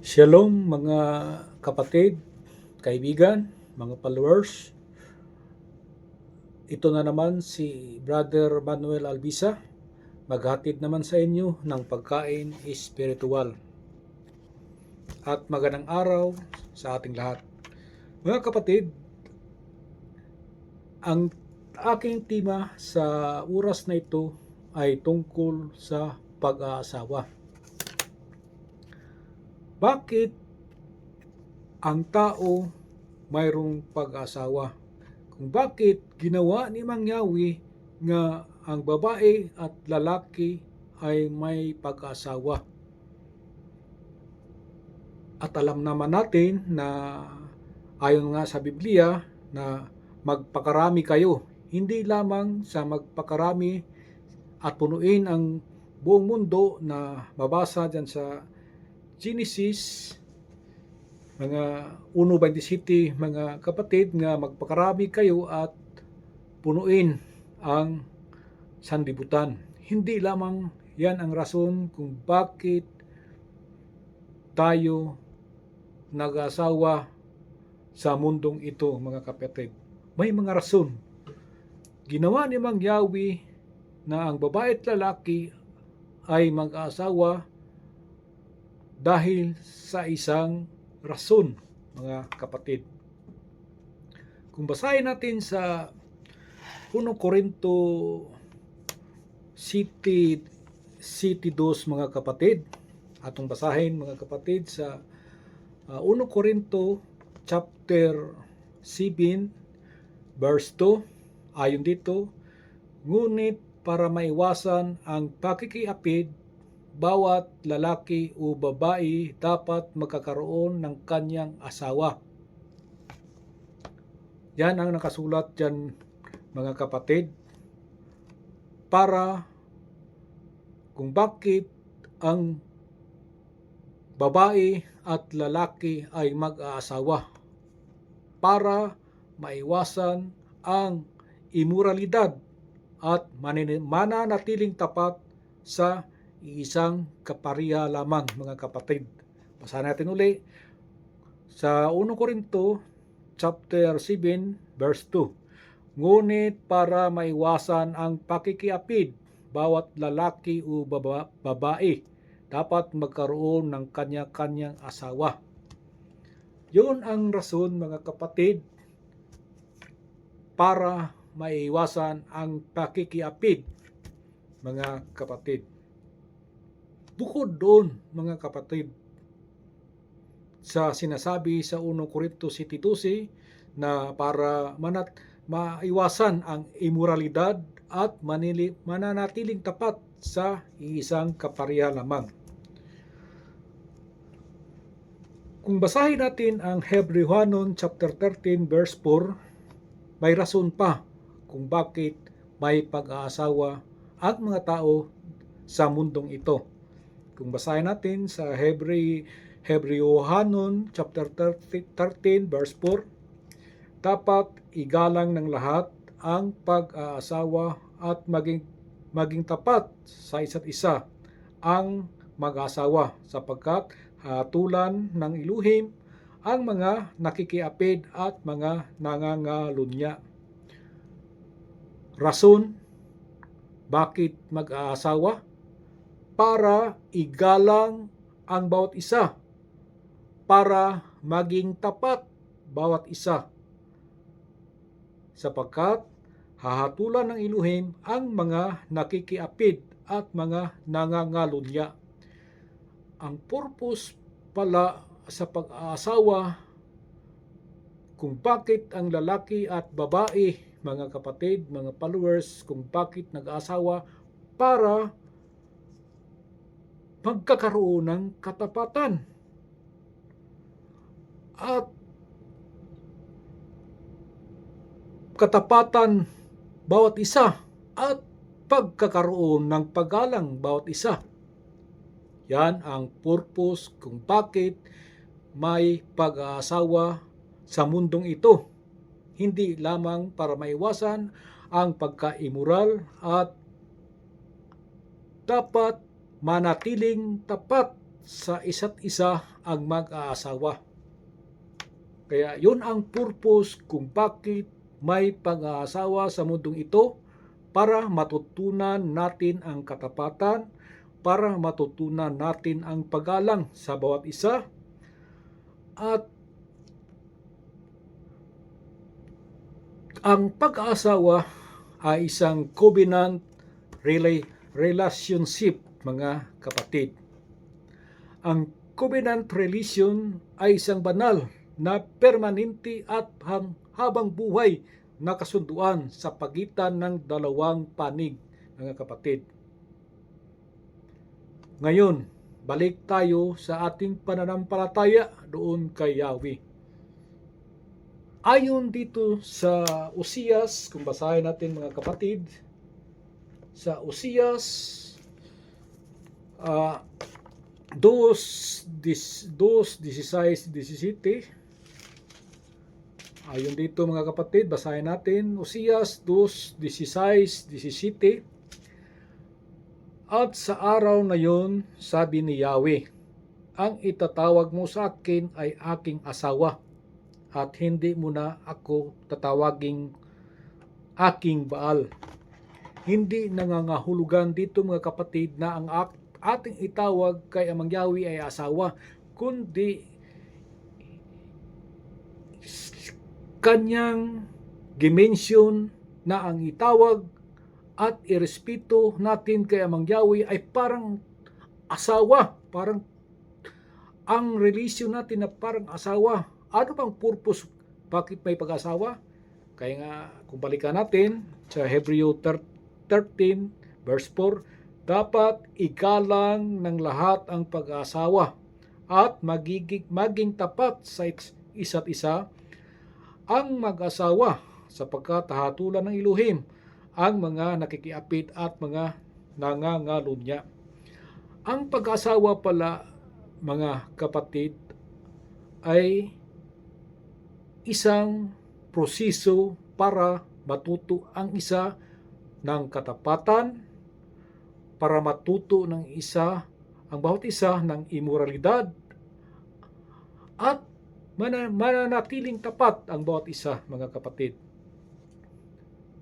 Shalom mga kapatid, kaibigan, mga followers. Ito na naman si Brother Manuel Albisa, maghatid naman sa inyo ng pagkain espiritual. At magandang araw sa ating lahat. Mga kapatid, ang aking tema sa oras na ito ay tungkol sa pag-aasawa. Bakit ang tao mayroong pag-asawa? Kung bakit ginawa ni Mang Yahweh nga ang babae at lalaki ay may pag-asawa? At alam naman natin na ayon nga sa Biblia na magpakarami kayo, hindi lamang sa magpakarami at punuin ang buong mundo na mabasa dyan sa Genesis mga 1:27, mga kapatid, nga magpakarami kayo at punuin ang sanlibutan. Hindi lamang yan ang rason kung bakit tayo nag-asawa sa mundong ito, mga kapatid. May mga rason. Ginawa ni Mang Yahweh na ang babae at lalaki ay mag-asawa dahil sa isang rason, mga kapatid. Kung basahin natin sa 1 Corinto City 2, mga kapatid, atong basahin mga kapatid sa 1 Corinto chapter 7 verse 2, ayon dito, ngunit para maiwasan ang pakikiapid, bawat lalaki o babae dapat magkakaroon ng kanyang asawa. Yan ang nakasulat dyan, mga kapatid, para kung bakit ang babae at lalaki ay mag-aasawa, para maiwasan ang imoralidad at mananatiling tapat sa isang kapariha lamang, mga kapatid. Basahin natin uli sa 1 Corinto chapter 7 verse 2. Ngunit para maiwasan ang pakikiapid, bawat lalaki o babae dapat magkaroon ng kanya-kanyang asawa. Yun ang rason, mga kapatid, para maiwasan ang pakikiapid, mga kapatid. Bukod doon, mga kapatid, sa sinasabi sa 1 Corinto 7:12 na para maiwasan ang imoralidad at mananatiling tapat sa isang kapariha lamang. Kung basahin natin ang Hebrewanon chapter 13 verse 4, may rason pa kung bakit may pag-aasawa ang mga tao sa mundong ito. Kung basahin natin sa Hebrewanon chapter 13 verse 4, dapat igalang ng lahat ang pag-aasawa at maging tapat sa isa't isa ang mag-asawa, sapagkat hatulan ng iluhim ang mga nakikiapid at mga nangangalunya. Rason bakit mag-aasawa? Para igalang ang bawat isa, para maging tapat bawat isa, sapagkat hahatulan ng iluhim ang mga nakikiapid at mga nangangalunya. Ang purpose pala sa pag-aasawa, kung bakit ang lalaki at babae, mga kapatid, mga followers, kung bakit nag-aasawa, para magkakaroon ng katapatan at bawat isa at pagkakaroon ng paggalang bawat isa. Yan ang purpose kung bakit may pag-aasawa sa mundong ito. Hindi lamang para maiwasan ang pagka-immoral at dapat manatiling tapat sa isa't isa ang mag-aasawa. Kaya yun ang purpose kung bakit may pag-aasawa sa mundong ito, para matutunan natin ang katapatan, para matutunan natin ang paggalang sa bawat isa, at ang pag-aasawa ay isang covenant relationship, mga kapatid. Ang covenant relation ay isang banal na permanente at habang buhay na kasunduan sa pagitan ng dalawang panig, mga kapatid. Ngayon, balik tayo sa ating pananampalataya doon kay Yahweh. Ayon dito sa Usias, kung basahin natin mga kapatid, sa Usias 2:16-17, ayon dito mga kapatid, basahin natin Usias 2:16-17. At sa araw na yon, sabi ni Yahweh, ang itatawag mo sa akin ay aking asawa, at hindi mo na ako tatawaging aking Baal. Hindi nangangahulugan dito mga kapatid na ang ating itawag kay amang Yahweh ay asawa, kundi kanyang dimension na ang itawag at irespeto natin kay amang Yahweh ay parang asawa, parang ang relasyon natin na parang asawa. Ano bang purpose? Bakit may pag-asawa? Kaya nga, kung balikan natin sa Hebreo 13 verse 4, dapat igalang ng lahat ang pag-asawa at maging tapat sa isa't isa ang mag-asawa, sapagkat hatulan ng Elohim ang mga nakikiapit at mga nangangalunya. Ang pag-asawa pala, mga kapatid, ay isang proseso para matuto ang isa ng katapatan, para matuto ng isa, ang bawat isa ng imoralidad, at mananatiling tapat ang bawat isa, mga kapatid.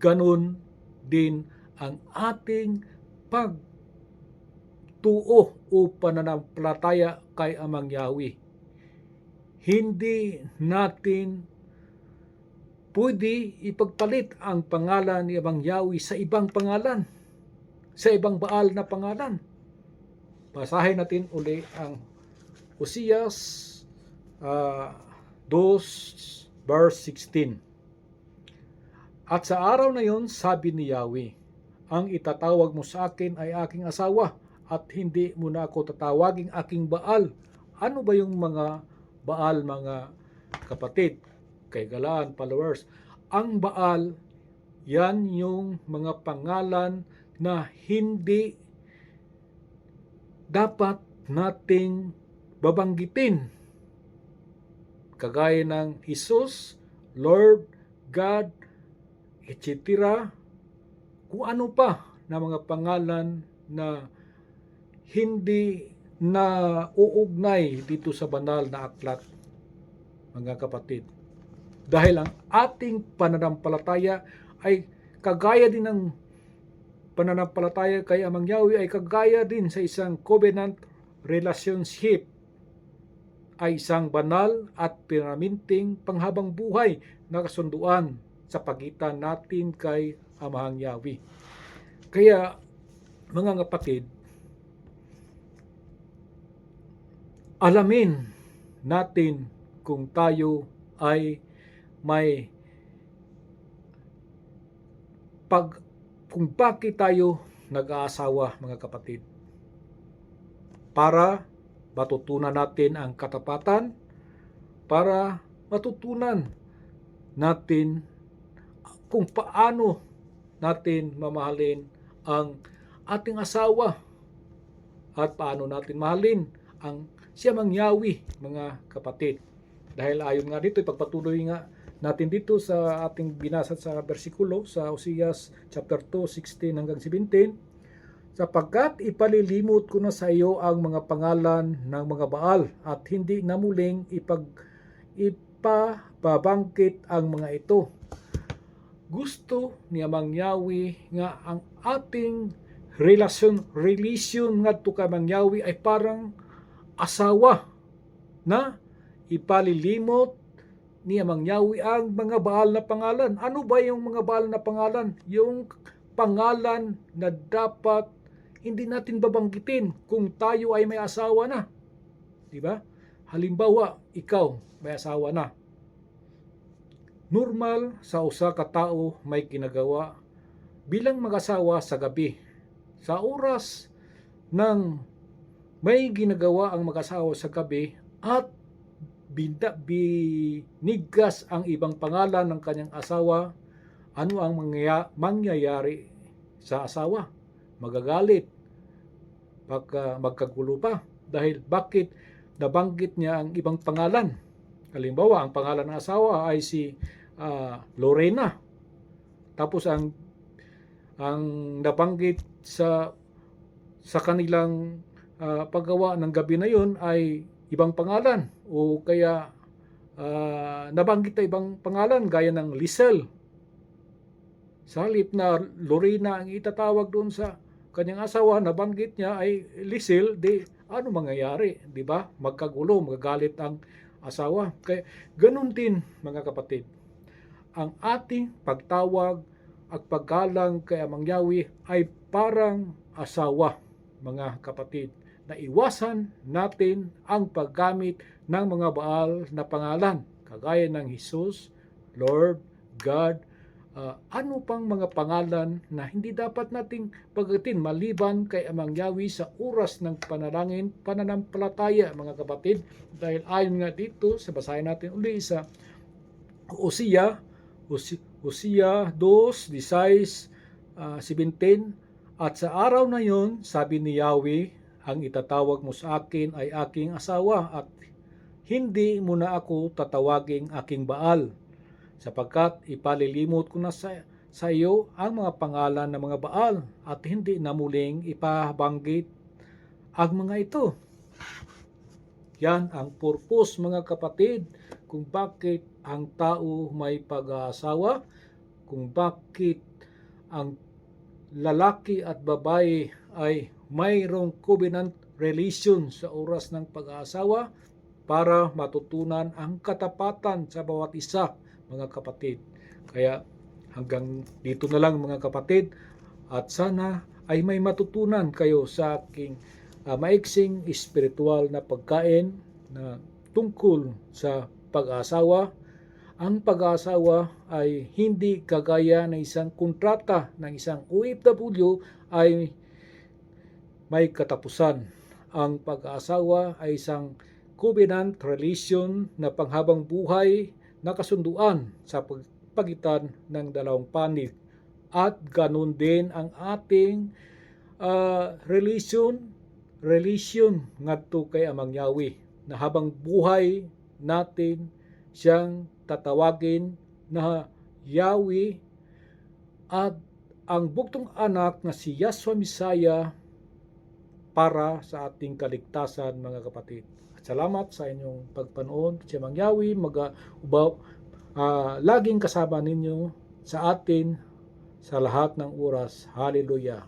Ganun din ang ating pagtuo o pananampalataya kay amang Yahweh. Hindi natin pwede ipagpalit ang pangalan ni amang Yahweh sa ibang pangalan, sa ibang Baal na pangalan. Basahin natin uli ang Usias 2 verse 16. At sa araw na yon, sabi ni Yahweh, ang itatawag mo sa akin ay aking asawa, at hindi mo na ako tatawaging aking Baal. Ano ba yung mga Baal, mga kapatid? Kay Galaan followers, ang Baal, yan yung mga pangalan na hindi dapat nating babanggitin, kagaya ng Jesus, Lord, God, etc. Kung ano pa na mga pangalan na hindi na uugnay dito sa banal na aklat, mga kapatid. Dahil ang ating pananampalataya ay kagaya din ng pananampalataya kay amang Yahweh, ay kagaya din sa isang covenant relationship, ay isang banal at permanenteng panghabang buhay na kasunduan sa pagitan natin kay amang Yahweh. Kaya mga kapatid, alamin natin kung tayo ay may kung bakit tayo nag-aasawa, mga kapatid. Para matutunan natin ang katapatan, para matutunan natin kung paano natin mamahalin ang ating asawa, at paano natin mahalin ang siyamang Yahweh, mga kapatid. Dahil ayon nga dito, ipagpatuloy nga natin dito sa ating binasa sa bersikulo sa Usias chapter 2, 16 hanggang 17. sapagkat ipalilimot ko na sa iyo ang mga pangalan ng mga Baal at hindi na muling ipababangkit ang mga ito. Gusto ni Amang Yahweh nga ang ating relasyon ngadto kay Amang Yahweh ay parang asawa na ipalilimot ni Amang Yahweh ang mga Baal na pangalan. Ano ba yung mga Baal na pangalan? Yung pangalan na dapat hindi natin babanggitin kung tayo ay may asawa na. Di ba? Halimbawa, ikaw may asawa na. Normal sa usa ka tao may ginagawa bilang mag-asawa sa gabi. Sa oras ng may ginagawa ang mag-asawa sa gabi at binigas ang ibang pangalan ng kanyang asawa, ano ang mangyayari sa asawa? Magagalit, magkagulo pa dahil bakit nabanggit niya ang ibang pangalan. Halimbawa, ang pangalan ng asawa ay si Lorena, tapos ang nabanggit sa kanilang paggawa ng gabi na yon ay ibang pangalan, o kaya nabanggit na ibang pangalan gaya ng Lisel. Sa halip na Lorena ang itatawag doon sa kanyang asawa, nabanggit niya ay Lisel, di ano mangyayari, di ba? Magkagulo, magagalit ang asawa. Kaya ganun din, mga kapatid, ang ating pagtawag at paggalang kay Amang Yahweh ay parang asawa, mga kapatid, na iwasan natin ang paggamit ng mga Baal na pangalan, kagaya ng Jesus, Lord, God, ano pang mga pangalan na hindi dapat nating paggatin maliban kay Amang Yahweh sa oras ng panalangin, pananampalataya, mga kapatid. Dahil ayon nga dito, sa basahin natin uli sa Hosea 2:16, 17, at sa araw na yon, sabi ni Yahweh, ang itatawag mo sa akin ay aking asawa at hindi mo na ako tatawaging aking Baal, sapagkat ipalilimot ko na sa iyo ang mga pangalan ng mga Baal at hindi na muling ipabanggit ang mga ito. Yan ang purpose, mga kapatid, kung bakit ang tao may pag-aasawa, kung bakit ang lalaki at babae ay mayroong covenant relation sa oras ng pag-aasawa para matutunan ang katapatan sa bawat isa, mga kapatid. Kaya hanggang dito na lang, mga kapatid, at sana ay may matutunan kayo sa aking maiksing espiritual na pagkain na tungkol sa pag-aasawa. Ang pag-aasawa ay hindi kagaya ng isang kontrata ng isang OFW ay may katapusan. Ang pag-aasawa ay isang covenant relation na panghabang buhay na kasunduan sa pagitan ng dalawang panig. At ganun din ang ating relation ngadto kay Amang Yahweh, na habang buhay natin siyang tatawagin na Yahweh, at ang bugtong anak na si Yahshua Messiah para sa ating kaligtasan, mga kapatid. At salamat sa inyong pagpanood. Si Amang Yahweh laging kasama ninyo sa atin sa lahat ng oras. Hallelujah.